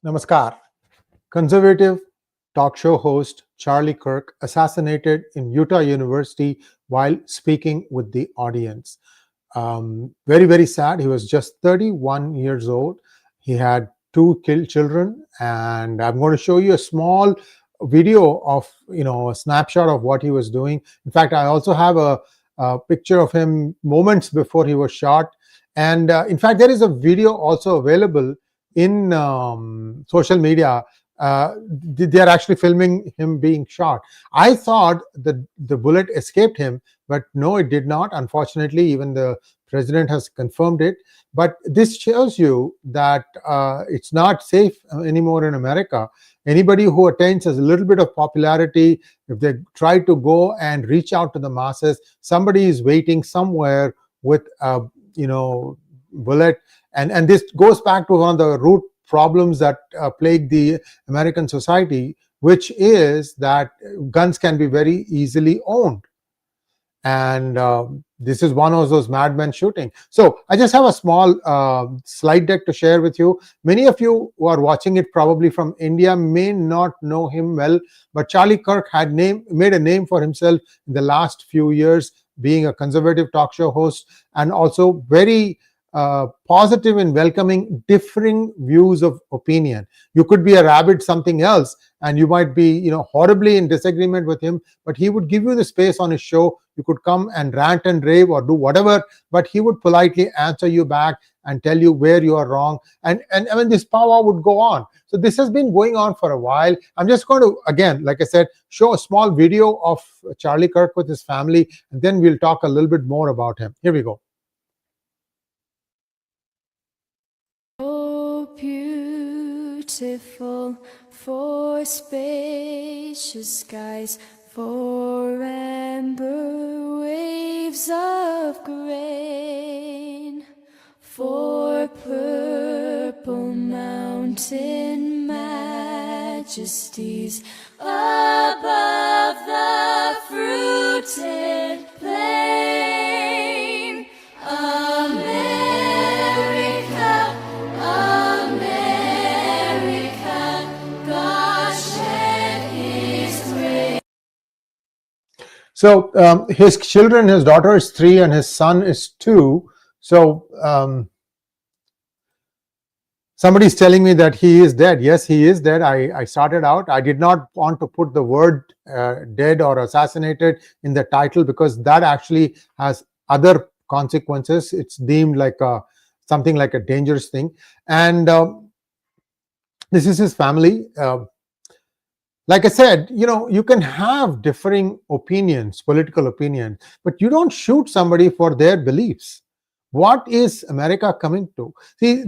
Namaskar. Conservative talk show host Charlie Kirk assassinated in Utah University while speaking with the audience. Very, very sad. He was just 31 years old. He had two children, and I'm going to show you a small video of a snapshot of what he was doing. In fact, I also have a picture of him moments before he was shot, and in fact, there is a video also available in social media. They are actually filming him being shot. I thought the bullet escaped him, but no, it did not. Unfortunately, even the president has confirmed it. But this shows you that it's not safe anymore in America. Anybody who attains a little bit of popularity, if they try to go and reach out to the masses, somebody is waiting somewhere with a bullet. And this goes back to one of the root problems that plague the American society, which is that guns can be very easily owned. And this is one of those madmen shooting. So I just have a small slide deck to share with you. Many of you who are watching it probably from India may not know him well, but Charlie Kirk had made a name for himself in the last few years, being a conservative talk show host, and also very positive in welcoming differing views of opinion. You could be a rabid something else, and you might be, horribly in disagreement with him, but he would give you the space on his show. You could come and rant and rave or do whatever, but he would politely answer you back and tell you where you are wrong. And I mean, this power would go on. So this has been going on for a while. I'm just going to, again, like I said, show a small video of Charlie Kirk with his family, and then we'll talk a little bit more about him. Here we go. Beautiful for spacious skies, for amber waves of grain, for purple mountain majesties above the fruited plain. So his children, his daughter is 3 and his son is 2. So somebody's telling me that he is dead. Yes, he is dead. I started out. I did not want to put the word dead or assassinated in the title because that actually has other consequences. It's deemed like something like a dangerous thing. And this is his family. Like I said, you can have differing opinions, political opinions, but you don't shoot somebody for their beliefs. What is America coming to? See,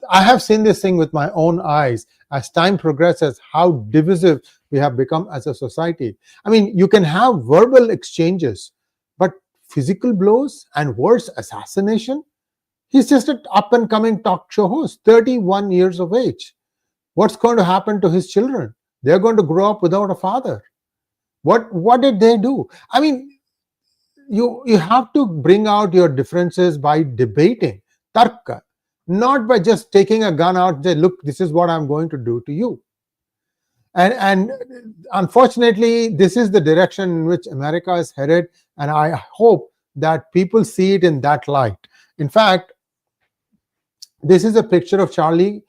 I have seen this thing with my own eyes as time progresses, how divisive we have become as a society. I mean, you can have verbal exchanges, but physical blows and worse, assassination? He's just an up-and-coming talk show host, 31 years of age. What's going to happen to his children? They're going to grow up without a father. What did they do? I mean, you have to bring out your differences by debating, tarka, not by just taking a gun out and say, look, this is what I'm going to do to you. And unfortunately, this is the direction in which America is headed, and I hope that people see it in that light. In fact, this is a picture of Charlie.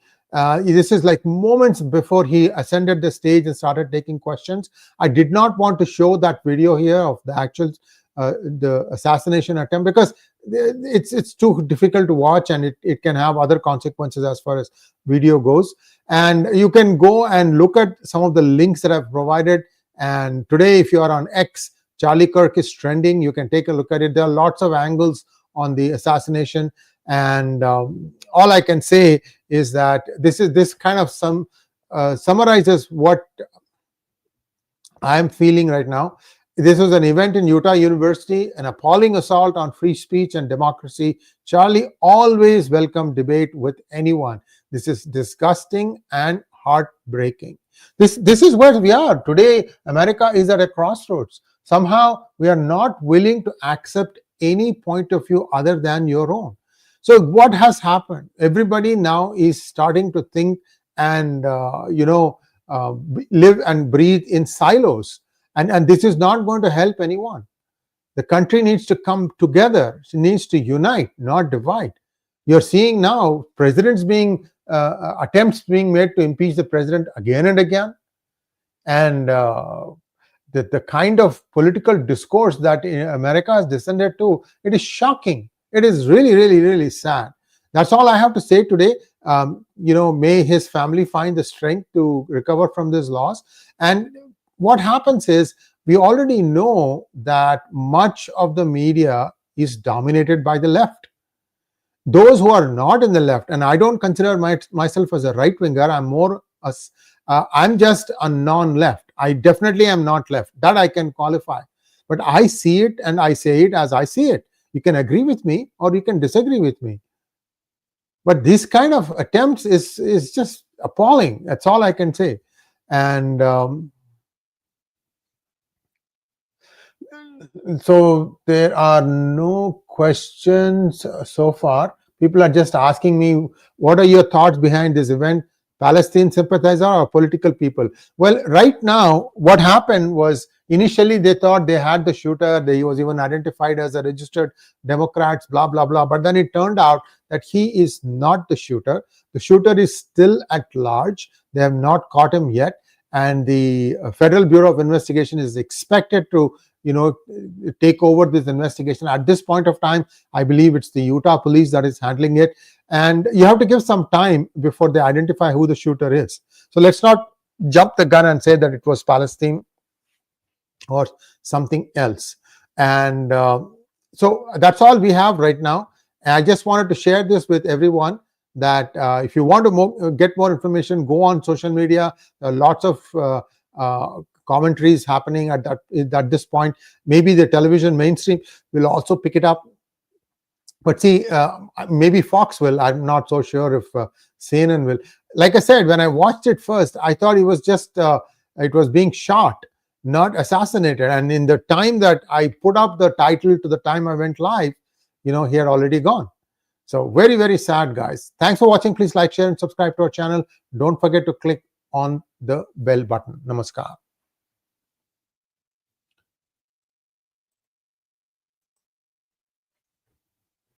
This is like moments before he ascended the stage and started taking questions. I did not want to show that video here of the actual the assassination attempt because it's too difficult to watch, and it can have other consequences as far as video goes. And you can go and look at some of the links that I've provided. And today, if you are on X, Charlie Kirk is trending. You can take a look at it. There are lots of angles on the assassination. And all I can say is that this kind of summarizes what I'm feeling right now. This was an event in Utah University, an appalling assault on free speech and democracy. Charlie always welcomed debate with anyone. This is disgusting and heartbreaking. This is where we are today. America is at a crossroads. Somehow we are not willing to accept any point of view other than your own. So what has happened? Everybody now is starting to think and live and breathe in silos, and this is not going to help anyone. The country needs to come together. It needs to unite, not divide. You're seeing now presidents being attempts being made to impeach the president again and again, and the kind of political discourse that America has descended to, it is shocking. It is really, really, really sad. That's all I have to say today. May his family find the strength to recover from this loss. And what happens is, we already know that much of the media is dominated by the left. Those who are not in the left, and I don't consider myself as a right winger, I'm just a non-left. I definitely am not left. That I can qualify. But I see it and I say it as I see it. You can agree with me or you can disagree with me. But this kind of attempts is just appalling. That's all I can say. And so there are no questions so far. People are just asking me, what are your thoughts behind this event? Palestine sympathizer or political people? Well, right now, what happened was, initially they thought they had the shooter. He was even identified as a registered Democrat, blah, blah, blah. But then it turned out that he is not the shooter. The shooter is still at large. They have not caught him yet. And the Federal Bureau of Investigation is expected to take over this investigation. At this point of time, I believe it's the Utah police that is handling it. And you have to give some time before they identify who the shooter is. So let's not jump the gun and say that it was Palestine or something else. And so that's all we have right now. And I just wanted to share this with everyone, that if you want to get more information, go on social media. There are lots of commentaries happening at this point. Maybe the television mainstream will also pick it up. But see, maybe Fox will. I'm not so sure if CNN will. Like I said, when I watched it first, I thought it was just it was being shot, not assassinated. And in the time that I put up the title to the time I went live, he had already gone. So very, very sad, guys. Thanks for watching. Please like, share, and subscribe to our channel. Don't forget to click on the bell button. Namaskar.